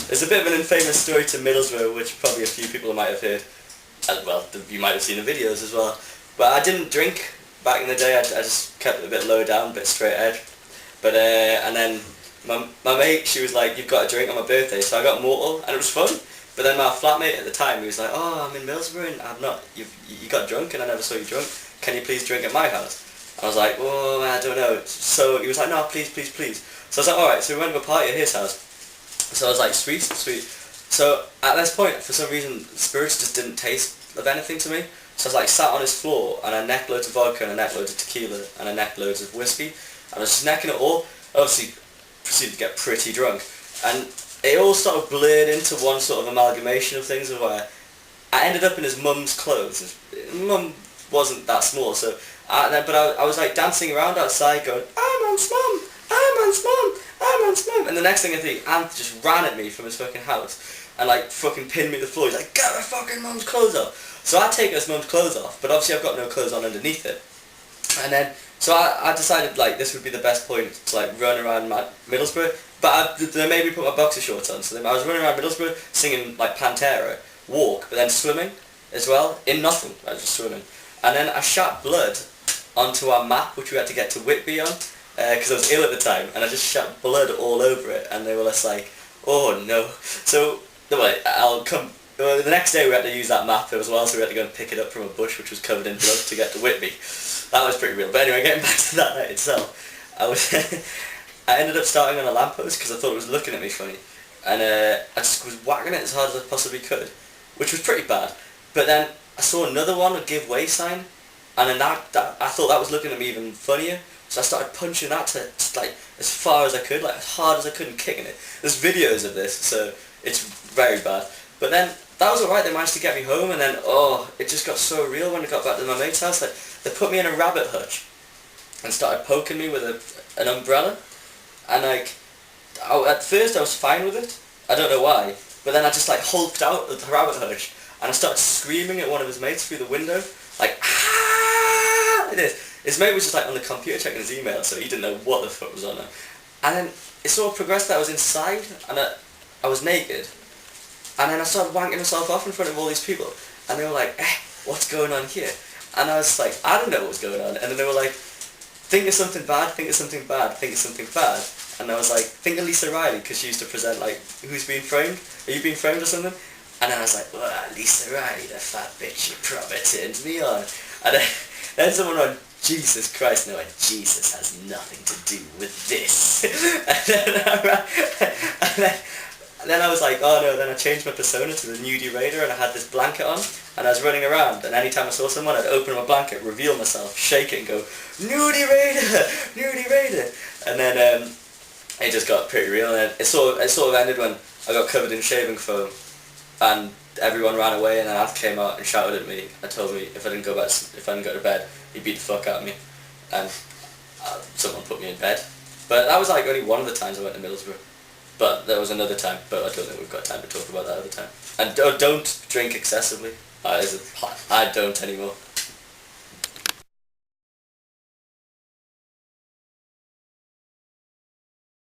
There's a bit of an infamous story to Middlesbrough, which probably a few people might have heard. Well, you might have seen the videos as well. But I didn't drink back in the day. I just kept it a bit low down, a bit straight edge. But and then my mate, she was like, "You've got a drink on my birthday," so I got Mortal, and it was fun. But then my flatmate at the time, he was like, "Oh, I'm in Middlesbrough and I'm not. You got drunk and I never saw you drunk. Can you please drink at my house?" I was like, "Oh, I don't know." So he was like, "No, please, please, please." So I was like, "Alright," so we went to a party at his house. So I was like, sweet, sweet. So at this point, for some reason, spirits just didn't taste of anything to me. So I was like sat on his floor and I necked loads of vodka and I necked loads of tequila and I necked loads of whiskey. And I was just necking it all. Obviously proceeded to get pretty drunk. And it all sort of blurred into one sort of amalgamation of things where I ended up in his mum's clothes. His mum wasn't that small, so but I was like dancing around outside going, "I'm Aunt's mum, I'm Aunt's mum, I'm Aunt's mum," and the next thing I think, Ant just ran at me from his fucking house and like fucking pinned me to the floor. He's like, "Get my fucking mum's clothes off." So I take his mum's clothes off, but obviously I've got no clothes on underneath it. And then, so I decided like this would be the best point to like run around Middlesbrough, but they made me put my boxer shorts on, so then I was running around Middlesbrough singing like Pantera, Walk, but then swimming as well, in nothing, I was just swimming. And then I shat blood onto our map, which we had to get to Whitby on, because I was ill at the time, and I just shat blood all over it, and they were just like, "Oh no." So, the next day we had to use that map as well, so we had to go and pick it up from a bush which was covered in blood to get to Whitby. That was pretty real. But anyway, getting back to that night itself, I ended up starting on a lamppost because I thought it was looking at me funny, and I just was whacking it as hard as I possibly could, which was pretty bad. But then I saw another one, a give way sign, and then that I thought that was looking at me even funnier, so I started punching that to like as far as I could, like as hard as I could, and kicking it. There's videos of this, so it's very bad. But then that was alright, they managed to get me home, and then it just got so real when I got back to my mate's house. Like, they put me in a rabbit hutch and started poking me with an umbrella, and like at first I was fine with it, I don't know why, but then I just like hulked out of the rabbit hutch and I started screaming at one of his mates through the window, like, "Ah!" Like this. His mate was just like on the computer checking his email, so he didn't know what the fuck was on it. And then it sort of progressed that I was inside and I was naked, and then I started wanking myself off in front of all these people, and they were like, "What's going on here?" And I was like, I don't know what was going on, and then they were like, "Think of something bad, think of something bad, think of something bad." And I was like, "Think of Lisa Riley," because she used to present like, "Who's being framed? Are you being framed or something?" And then I was like, "Well, Lisa Riley, the fat bitch, you probably turned me on." And then someone went, "Jesus Christ," and I went, "Jesus has nothing to do with this." And then I was like, "Oh no," then I changed my persona to the nudie raider, and I had this blanket on, and I was running around, and anytime I saw someone, I'd open my blanket, reveal myself, shake it, and go, "Nudie raider, nudie raider." And then it just got pretty real, and then it sort of ended when I got covered in shaving foam, and everyone ran away, and then Alf came out and shouted at me and told me if I didn't go to bed, he'd beat the fuck out of me, and someone put me in bed. But that was like only one of the times I went to Middlesbrough. But there was another time, but I don't think we've got time to talk about that other time. And don't drink excessively. I don't anymore.